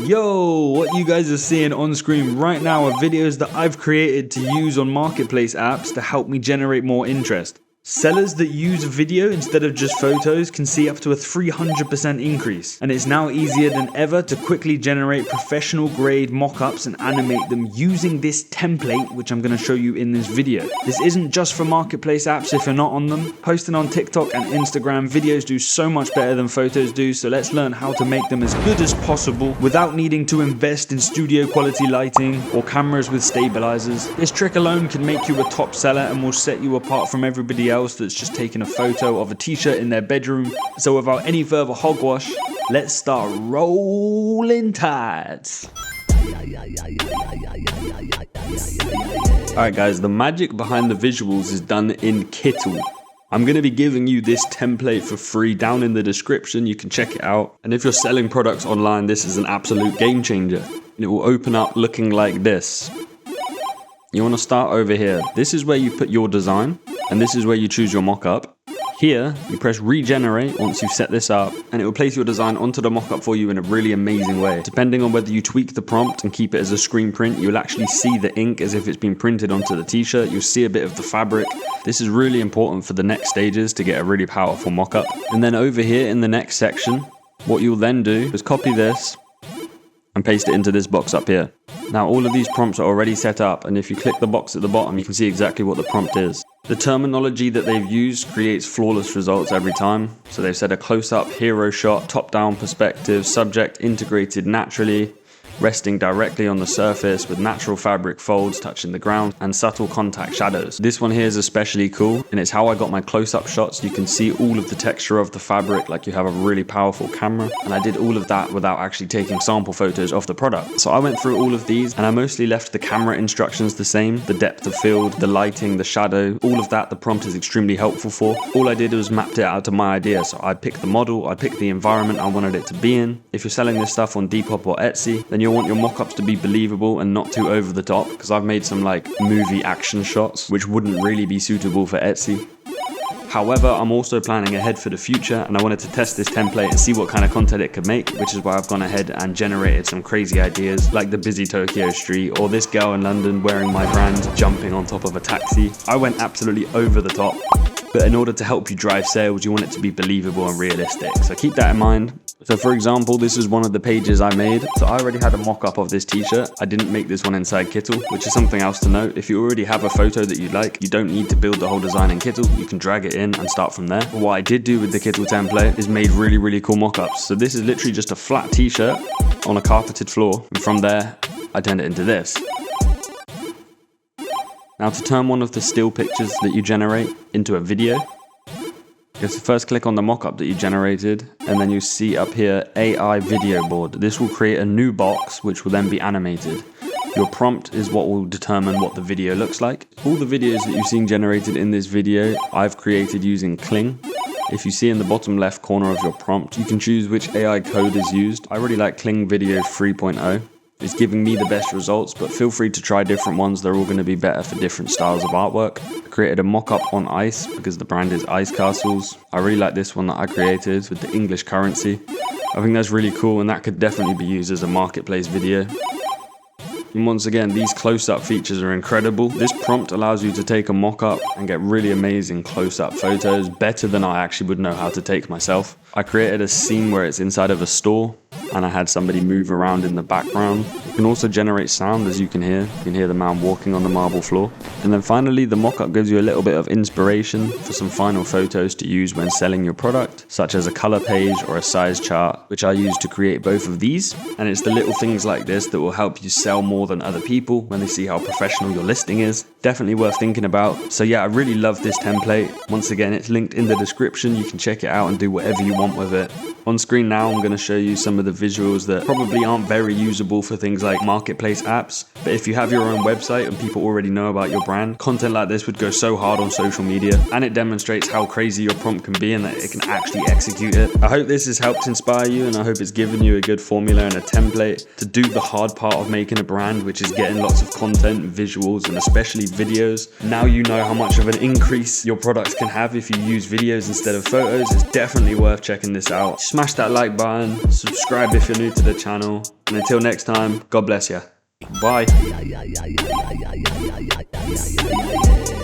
Yo, what you guys are seeing on screen right now are videos that I've created to use on marketplace apps to help me generate more interest. Sellers that use video instead of just photos can see up to a 300% increase, and it's now easier than ever to quickly generate professional grade mockups and animate them using this template, which I'm going to show you in this video. This isn't just for marketplace apps if you're not on them. Posting on TikTok and Instagram, videos do so much better than photos do, so let's learn how to make them as good as possible without needing to invest in studio quality lighting or cameras with stabilizers. This trick alone can make you a top seller and will set you apart from everybody else that's just taking a photo of a t-shirt in their bedroom. So without any further hogwash, let's start rolling tides. Alright guys, the magic behind the visuals is done in Kittl. I'm going to be giving you this template for free down in the description. You can check it out. And if you're selling products online, this is an absolute game changer. It will open up looking like this. You want to start over here. This is where you put your design, and this is where you choose your mockup. Here, you press regenerate once you've set this up, and it will place your design onto the mockup for you in a really amazing way. Depending on whether you tweak the prompt and keep it as a screen print, you'll actually see the ink as if it's been printed onto the t-shirt. You'll see a bit of the fabric. This is really important for the next stages to get a really powerful mockup. And then over here in the next section, what you'll then do is copy this and paste it into this box up here. Now all of these prompts are already set up, and if you click the box at the bottom, you can see exactly what the prompt is. The terminology that they've used creates flawless results every time. So they've said a close-up hero shot, top-down perspective, subject integrated naturally, resting directly on the surface with natural fabric folds touching the ground and subtle contact shadows. This one here is especially cool, and it's how I got my close-up shots. You can see all of the texture of the fabric like you have a really powerful camera, and I did all of that without actually taking sample photos of the product. So I went through all of these, and I mostly left the camera instructions the same. The depth of field, the lighting, the shadow, all of that the prompt is extremely helpful for. All I did was mapped it out to my idea. So I picked the model, I picked the environment I wanted it to be in. If you're selling this stuff on Depop or Etsy, then you'll want your mockups to be believable and not too over the top, because I've made some like movie action shots which wouldn't really be suitable for Etsy. However, I'm also planning ahead for the future, and I wanted to test this template and see what kind of content it could make, which is why I've gone ahead and generated some crazy ideas like the busy Tokyo street or this girl in London wearing my brand jumping on top of a taxi. I went absolutely over the top. But in order to help you drive sales, you want it to be believable and realistic. So keep that in mind. So for example, this is one of the pages I made. So I already had a mock-up of this t-shirt. I didn't make this one inside Kittl, which is something else to note. If you already have a photo that you like, you don't need to build the whole design in Kittl. You can drag it in and start from there. But what I did do with the Kittl template is made really cool mock-ups. So this is literally just a flat t-shirt on a carpeted floor. And from there, I turned it into this. Now to turn one of the still pictures that you generate into a video, you have to first click on the mockup that you generated, and then you see up here AI video board. This will create a new box which will then be animated. Your prompt is what will determine what the video looks like. All the videos that you've seen generated in this video, I've created using Kling. If you see in the bottom left corner of your prompt, you can choose which AI code is used. I really like Kling Video 3.0. It's giving me the best results, but feel free to try different ones. They're all going to be better for different styles of artwork. I created a mock-up on ice because the brand is Ice Castles. I really like this one that I created with the English currency. I think that's really cool, and that could definitely be used as a marketplace video. And once again, these close-up features are incredible. This prompt allows you to take a mock-up and get really amazing close-up photos, better than I actually would know how to take myself. I created a scene where it's inside of a store, and I had somebody move around in the background. You can also generate sound, as you can hear. You can hear the man walking on the marble floor. And then finally, the mock-up gives you a little bit of inspiration for some final photos to use when selling your product, such as a color page or a size chart, which I use to create both of these. And it's the little things like this that will help you sell more than other people when they see how professional your listing is. Definitely worth thinking about. So yeah, I really love this template. Once again, it's linked in the description. You can check it out and do whatever you want with it. On screen now, I'm going to show you some of the visuals that probably aren't very usable for things like marketplace apps. But if you have your own website and people already know about your brand, content like this would go so hard on social media. And it demonstrates how crazy your prompt can be and that it can actually execute it. I hope this has helped inspire you, and I hope it's given you a good formula and a template to do the hard part of making a brand, which is getting lots of content, visuals, and especially videos. Now you know how much of an increase your products can have if you use videos instead of photos. It's definitely worth checking this out. Smash that like button, subscribe if you're new to the channel, And until next time, God bless you. Bye.